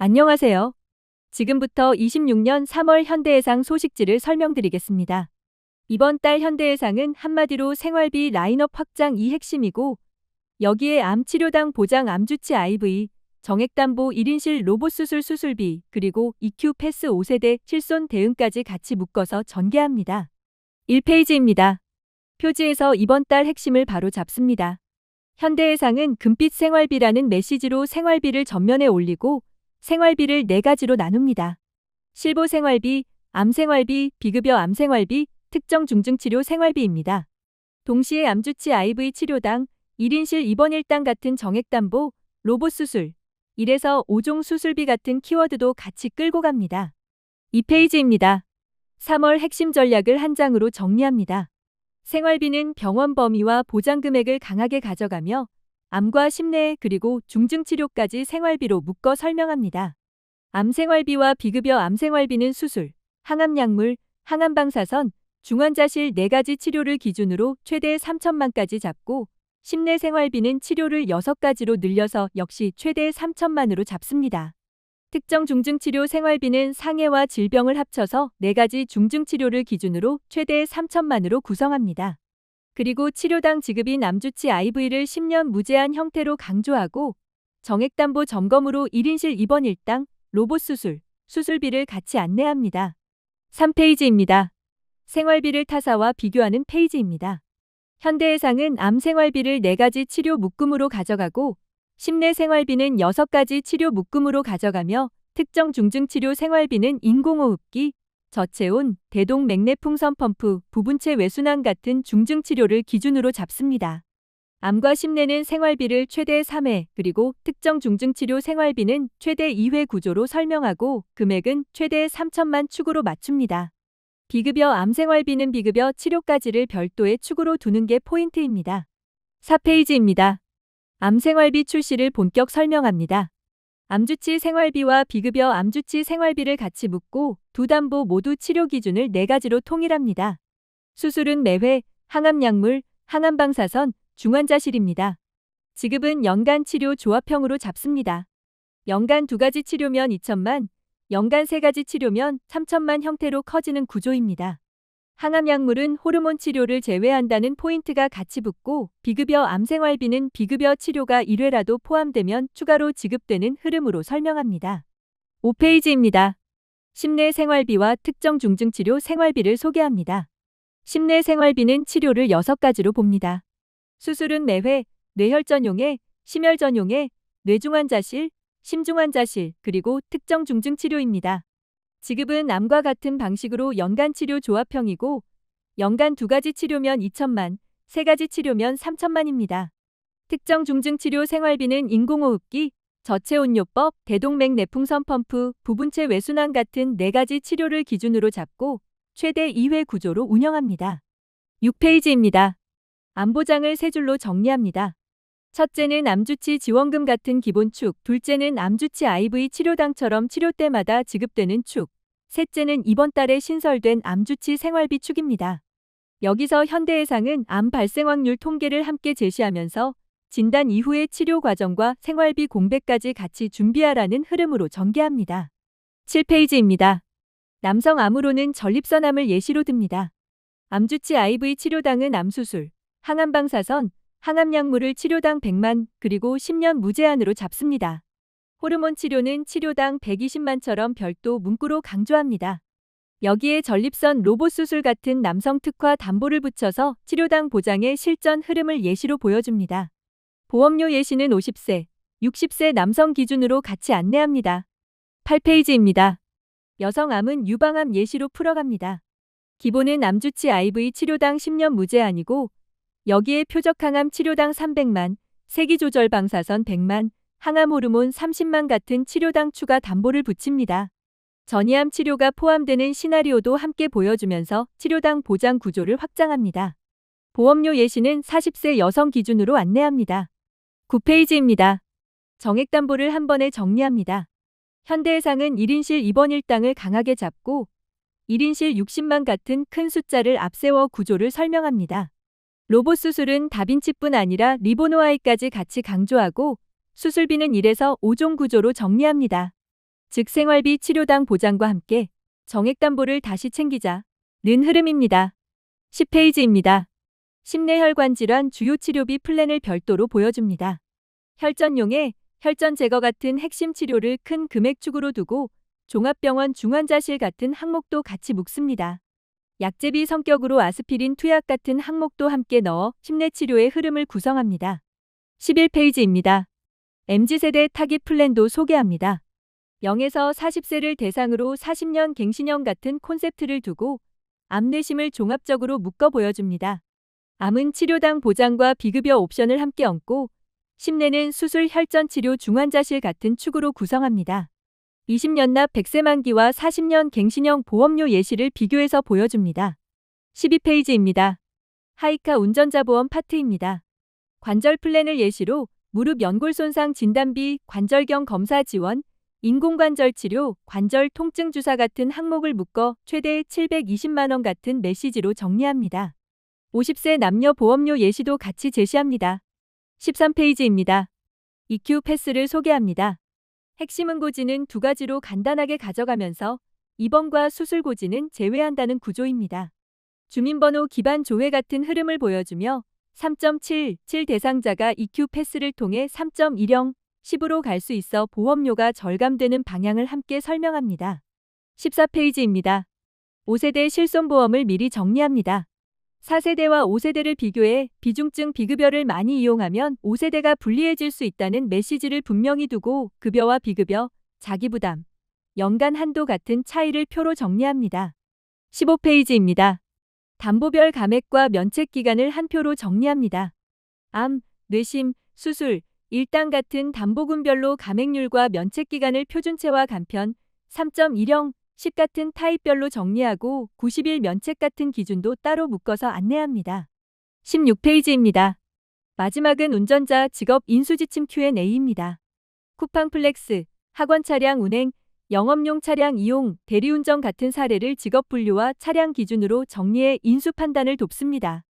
안녕하세요. 지금부터 26년 3월 현대해상 소식지를 설명드리겠습니다. 이번 달 현대해상은 한마디로 생활비 라인업 확장이 핵심이고, 여기에 암치료당 보장 암주치 IV, 정액담보 1인실 로봇수술 수술비, 그리고 EQ 패스 5세대 실손 대응까지 같이 묶어서 전개합니다. 1페이지입니다. 표지에서 이번 달 핵심을 바로 잡습니다. 현대해상은 금빛 생활비라는 메시지로 생활비를 전면에 올리고, 생활비를 4가지로 나눕니다. 실보 생활비, 암 생활비, 비급여 암 생활비, 특정 중증치료 생활비입니다. 동시에 암주치 IV 치료당, 1인실 입원 일당 같은 정액담보, 로봇 수술, 1에서 5종 수술비 같은 키워드도 같이 끌고 갑니다. 2페이지입니다. 3월 핵심 전략을 한 장으로 정리합니다. 생활비는 병원 범위와 보장 금액을 강하게 가져가며, 암과 심내 그리고 중증치료까지 생활비로 묶어 설명합니다. 암생활비와 비급여 암생활비는 수술, 항암약물, 항암방사선, 중환자실 4가지 치료를 기준으로 최대 3천만까지 잡고, 심내 생활비는 치료를 6가지로 늘려서 역시 최대 3천만으로 잡습니다. 특정 중증치료 생활비는 상해와 질병을 합쳐서 4가지 중증치료를 기준으로 최대 3천만으로 구성합니다. 그리고 치료당 지급인 암주치 IV를 10년 무제한 형태로 강조하고, 정액담보 점검으로 1인실 입원 일당, 로봇 수술, 수술비를 같이 안내합니다. 3페이지입니다. 생활비를 타사와 비교하는 페이지입니다. 현대해상은 암 생활비를 4가지 치료 묶음으로 가져가고, 심내 생활비는 6가지 치료 묶음으로 가져가며, 특정 중증치료 생활비는 인공호흡기, 저체온, 대동맥내풍선 펌프, 부분체 외순환 같은 중증치료를 기준으로 잡습니다. 암과 심내는 생활비를 최대 3회, 그리고 특정 중증치료 생활비는 최대 2회 구조로 설명하고, 금액은 최대 3천만 축으로 맞춥니다. 비급여 암 생활비는 비급여 치료까지를 별도의 축으로 두는 게 포인트입니다. 4페이지입니다. 암 생활비 출시를 본격 설명합니다. 암주치 생활비와 비급여 암주치 생활비를 같이 묶고, 두 담보 모두 치료 기준을 4가지로 통일합니다. 수술은 매회, 항암약물, 항암방사선, 중환자실입니다. 지급은 연간 치료 조합형으로 잡습니다. 연간 2가지 치료면 2천만, 연간 3가지 치료면 3천만 형태로 커지는 구조입니다. 항암약물은 호르몬 치료를 제외한다는 포인트가 같이 붙고, 비급여 암생활비는 비급여 치료가 1회라도 포함되면 추가로 지급되는 흐름으로 설명합니다. 5페이지입니다. 심내 생활비와 특정 중증치료 생활비를 소개합니다. 심내 생활비는 치료를 6가지로 봅니다. 수술은 매회, 뇌혈전용해, 심혈전용해, 뇌중환자실, 심중환자실, 그리고 특정 중증치료입니다. 지급은 암과 같은 방식으로 연간 치료 조합형이고, 연간 2가지 치료면 2천만, 3가지 치료면 3천만입니다. 특정 중증치료 생활비는 인공호흡기, 저체온요법, 대동맥내풍선 펌프, 부분체 외순환 같은 4가지 치료를 기준으로 잡고 최대 2회 구조로 운영합니다. 6페이지입니다. 암보장을 3줄로 정리합니다. 첫째는 암주치 지원금 같은 기본축, 둘째는 암주치 IV 치료당처럼 치료 때마다 지급되는 축, 셋째는 이번 달에 신설된 암주치 생활비 축입니다. 여기서 현대해상은 암 발생 확률 통계를 함께 제시하면서 진단 이후의 치료 과정과 생활비 공백까지 같이 준비하라는 흐름으로 전개합니다. 7페이지입니다. 남성 암으로는 전립선암을 예시로 듭니다. 암주치 IV 치료당은 암수술, 항암방사선, 항암약물을 치료당 100만, 그리고 10년 무제한으로 잡습니다. 호르몬 치료는 치료당 120만처럼 별도 문구로 강조합니다. 여기에 전립선 로봇 수술 같은 남성 특화 담보를 붙여서 치료당 보장의 실전 흐름을 예시로 보여줍니다. 보험료 예시는 50세, 60세 남성 기준으로 같이 안내합니다. 8페이지입니다. 여성암은 유방암 예시로 풀어갑니다. 기본은 암주치 IV 치료당 10년 무제한이고, 여기에 표적항암 치료당 300만, 세기조절 방사선 100만, 항암호르몬 30만 같은 치료당 추가 담보를 붙입니다. 전이암 치료가 포함되는 시나리오도 함께 보여주면서 치료당 보장 구조를 확장합니다. 보험료 예시는 40세 여성 기준으로 안내합니다. 9페이지입니다. 정액담보를 한 번에 정리합니다. 현대해상은 1인실 입원 일당을 강하게 잡고, 1인실 60만 같은 큰 숫자를 앞세워 구조를 설명합니다. 로봇 수술은 다빈치뿐 아니라 리보노아이까지 같이 강조하고, 수술비는 1에서 5종 구조로 정리합니다. 즉 생활비 치료당 보장과 함께 정액담보를 다시 챙기자는 흐름입니다. 10페이지입니다. 심내혈관 질환 주요 치료비 플랜을 별도로 보여줍니다. 혈전용해 혈전 제거 같은 핵심 치료를 큰 금액축으로 두고 종합병원 중환자실 같은 항목도 같이 묶습니다. 약제비 성격으로 아스피린 투약 같은 항목도 함께 넣어 심내치료의 흐름을 구성합니다. 11페이지입니다. MZ세대 타깃 플랜도 소개합니다. 0에서 40세를 대상으로 40년 갱신형 같은 콘셉트를 두고 암내심을 종합적으로 묶어 보여줍니다. 암은 치료당 보장과 비급여 옵션을 함께 얹고 심내는 수술 혈전 치료 중환자실 같은 축으로 구성합니다. 20년 납 100세 만기와 40년 갱신형 보험료 예시를 비교해서 보여줍니다. 12페이지입니다. 하이카 운전자 보험 파트입니다. 관절 플랜을 예시로 무릎 연골 손상 진단비, 관절경 검사 지원, 인공관절 치료, 관절 통증 주사 같은 항목을 묶어 최대 720만 원 같은 메시지로 정리합니다. 50세 남녀 보험료 예시도 같이 제시합니다. 13페이지입니다. EQ 패스를 소개합니다. 핵심 응고지는 두 가지로 간단하게 가져가면서 입원과 수술 고지는 제외한다는 구조입니다. 주민번호 기반 조회 같은 흐름을 보여주며 3.77 대상자가 EQ 패스를 통해 3.10, 10으로 갈 수 있어 보험료가 절감되는 방향을 함께 설명합니다. 14페이지입니다. 5세대 실손보험을 미리 정리합니다. 4세대와 5세대를 비교해 비중증 비급여를 많이 이용하면 5세대가 불리해질 수 있다는 메시지를 분명히 두고 급여와 비급여, 자기부담, 연간 한도 같은 차이를 표로 정리합니다. 15페이지입니다. 담보별 감액과 면책 기간을 한 표로 정리합니다. 암, 뇌심, 수술, 일당 같은 담보군별로 감액률과 면책 기간을 표준체와 간편, 3.10, 10 같은 타입별로 정리하고 90일 면책 같은 기준도 따로 묶어서 안내합니다. 16페이지입니다. 마지막은 운전자 직업 인수지침 Q&A입니다. 쿠팡 플렉스, 학원 차량 운행, 영업용 차량 이용, 대리운전 같은 사례를 직업 분류와 차량 기준으로 정리해 인수 판단을 돕습니다.